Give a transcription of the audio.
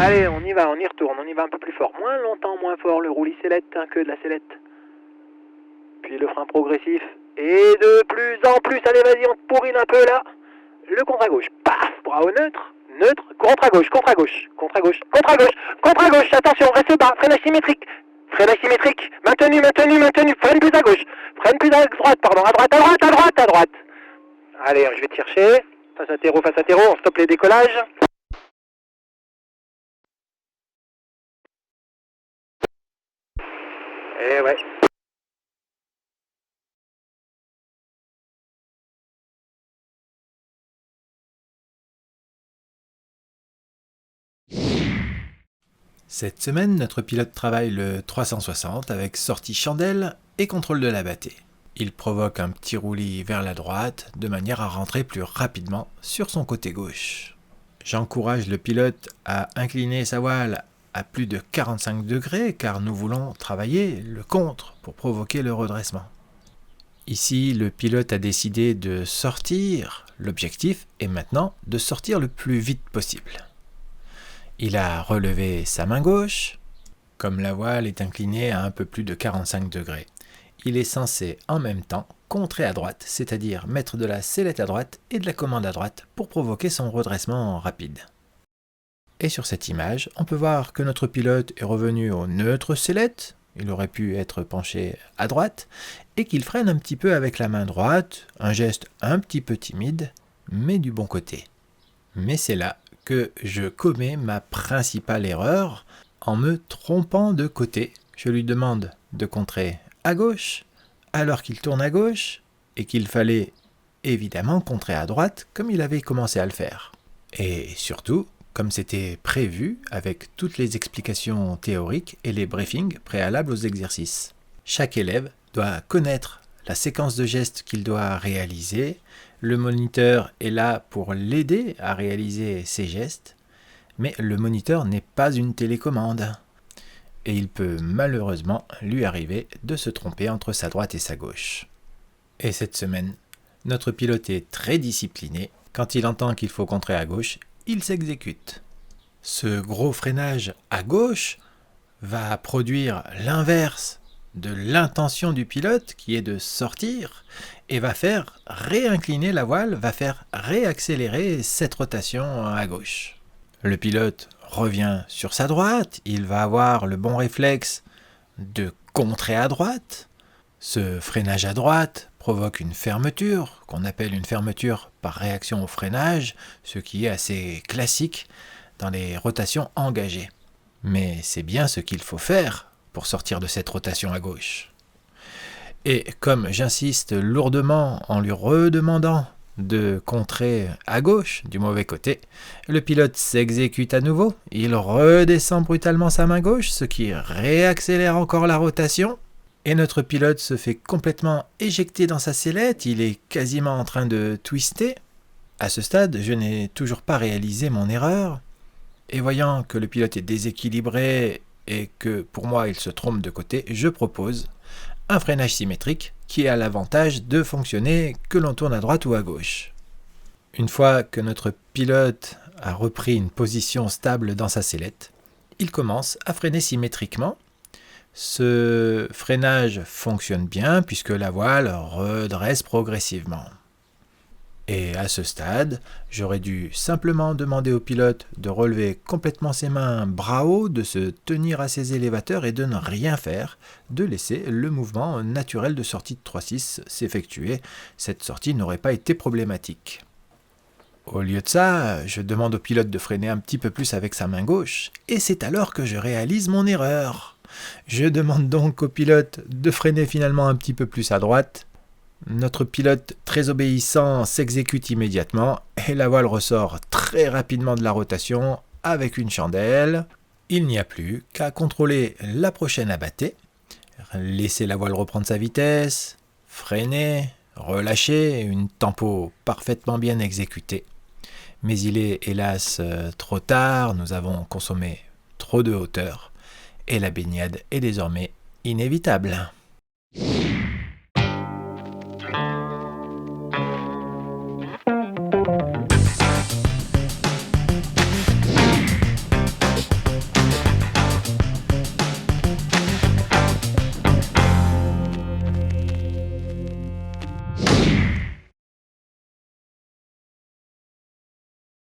Allez, on y va, on y retourne, on y va un peu plus fort. Moins longtemps, moins fort, le roulis sellette que de la sellette. Puis le frein progressif. Et de plus en plus, allez vas-y, on pourrine un peu là. Le contre à gauche. Paf, bravo, neutre. Neutre, contre à gauche, contre à gauche, contre à gauche, contre à gauche, contre à gauche, attention, reste bas, freinage symétrique. Freinage symétrique, maintenu, maintenu, maintenu, freine plus à gauche, freine plus à droite, pardon, à droite, à droite, à droite, à droite. Allez, je vais te chercher, face à terreau, on stoppe les décollages. Et ouais. Cette semaine, notre pilote travaille le 360 avec sortie chandelle et contrôle de la bâtée. Il provoque un petit roulis vers la droite de manière à rentrer plus rapidement sur son côté gauche. J'encourage le pilote à incliner sa voile à plus de 45 degrés car nous voulons travailler le contre pour provoquer le redressement. Ici, le pilote a décidé de sortir. L'objectif est maintenant de sortir le plus vite possible. Il a relevé sa main gauche. Comme la voile est inclinée à un peu plus de 45 degrés, il est censé en même temps contrer à droite, c'est-à-dire mettre de la sellette à droite et de la commande à droite pour provoquer son redressement rapide. Et sur cette image, on peut voir que notre pilote est revenu au neutre sellette, il aurait pu être penché à droite, et qu'il freine un petit peu avec la main droite, un geste un petit peu timide, mais du bon côté. Mais c'est là que je commets ma principale erreur en me trompant de côté. Je lui demande de contrer à gauche alors qu'il tourne à gauche et qu'il fallait évidemment contrer à droite comme il avait commencé à le faire. Et surtout, comme c'était prévu avec toutes les explications théoriques et les briefings préalables aux exercices. Chaque élève doit connaître la séquence de gestes qu'il doit réaliser. Le moniteur est là pour l'aider à réaliser ses gestes, mais le moniteur n'est pas une télécommande. Et il peut malheureusement lui arriver de se tromper entre sa droite et sa gauche. Et cette semaine, notre pilote est très discipliné. Quand il entend qu'il faut contrer à gauche, il s'exécute. Ce gros freinage à gauche va produire l'inverse de l'intention du pilote qui est de sortir et va faire réincliner la voile, va faire réaccélérer cette rotation à gauche. Le pilote revient sur sa droite, il va avoir le bon réflexe de contrer à droite. Ce freinage à droite provoque une fermeture, qu'on appelle une fermeture par réaction au freinage, ce qui est assez classique dans les rotations engagées. Mais c'est bien ce qu'il faut faire pour sortir de cette rotation à gauche. Et comme j'insiste lourdement en lui redemandant de contrer à gauche du mauvais côté, le pilote s'exécute à nouveau, il redescend brutalement sa main gauche, ce qui réaccélère encore la rotation, et notre pilote se fait complètement éjecter dans sa sellette, il est quasiment en train de twister. À ce stade, je n'ai toujours pas réalisé mon erreur, et voyant que le pilote est déséquilibré et que pour moi il se trompe de côté, je propose un freinage symétrique qui a l'avantage de fonctionner que l'on tourne à droite ou à gauche. Une fois que notre pilote a repris une position stable dans sa sellette, il commence à freiner symétriquement. Ce freinage fonctionne bien puisque la voile redresse progressivement. Et à ce stade, j'aurais dû simplement demander au pilote de relever complètement ses mains bras hauts, de se tenir à ses élévateurs et de ne rien faire, de laisser le mouvement naturel de sortie de 3-6 s'effectuer. Cette sortie n'aurait pas été problématique. Au lieu de ça, je demande au pilote de freiner un petit peu plus avec sa main gauche, et c'est alors que je réalise mon erreur. Je demande donc au pilote de freiner finalement un petit peu plus à droite. Notre pilote, très obéissant, s'exécute immédiatement et la voile ressort très rapidement de la rotation avec une chandelle. Il n'y a plus qu'à contrôler la prochaine abattée, laisser la voile reprendre sa vitesse, freiner, relâcher, une tempo parfaitement bien exécutée. Mais il est hélas trop tard, nous avons consommé trop de hauteur et la baignade est désormais inévitable.